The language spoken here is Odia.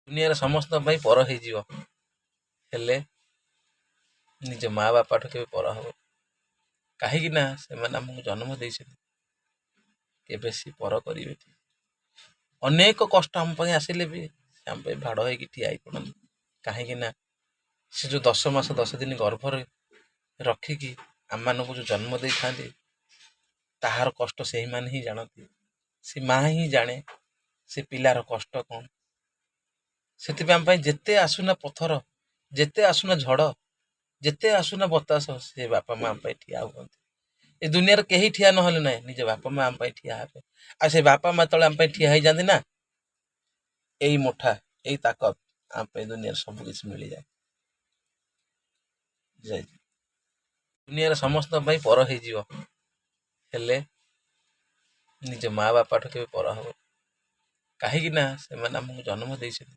ଦୁନିଆରେ ସମସ୍ତଙ୍କ ପାଇଁ ପର ହେଇଯିବ, ହେଲେ ନିଜ ମା ବାପାଠୁ କେବେ ପର ହବ। କାହିଁକି ନା ସେମାନେ ଆମକୁ ଜନ୍ମ ଦେଇଛନ୍ତି, କେବେ ସେ ପର କରିବେନି। ଅନେକ କଷ୍ଟ ଆମ ପାଇଁ ଆସିଲେ ବି ସେ ଆମ ପାଇଁ ଭାଡ଼ ହେଇକି ଠିଆ ହେଇ ପଡ଼ନ୍ତି। କାହିଁକି ନା ସେ ଯେଉଁ 10 ମାସ 10 ଦିନ ଗର୍ଭରେ ରଖିକି ଆମମାନଙ୍କୁ ଯେଉଁ ଜନ୍ମ ଦେଇଥାନ୍ତି, ତାହାର କଷ୍ଟ ସେଇମାନେ ହିଁ ଜାଣନ୍ତି। ସେ ମା ହିଁ ଜାଣେ ସେ ପିଲାର କଷ୍ଟ କ'ଣ। ସେଥିପାଇଁ ଆମ ପାଇଁ ଯେତେ ଆସୁନା ପଥର, ଯେତେ ଆସୁନା ଝଡ଼, ଯେତେ ଆସୁନା ବତାସ, ସେ ବାପା ମା ଆମ ପାଇଁ ଠିଆ ହୁଅନ୍ତି। ଏ ଦୁନିଆରେ କେହି ଠିଆ ନହେଲେ ନାହିଁ, ନିଜ ବାପା ମା ଆମ ପାଇଁ ଠିଆ ହେବେ। ଆଉ ସେ ବାପା ମା ତଳେ ଆମ ପାଇଁ ଠିଆ ହେଇଯାନ୍ତି ନା, ଏଇ ମୁଠା, ଏଇ ତାକତ ଆମ ପାଇଁ ଦୁନିଆରେ ସବୁ କିଛି ମିଳିଯାଏ। ଦୁନିଆରେ ସମସ୍ତଙ୍କ ପାଇଁ ପର ହେଇଯିବ, ହେଲେ ନିଜ ମା ବାପାଠୁ କେବେ ପର ହବ। କାହିଁକି ନା ସେମାନେ ଆମକୁ ଜନ୍ମ ଦେଇଛନ୍ତି,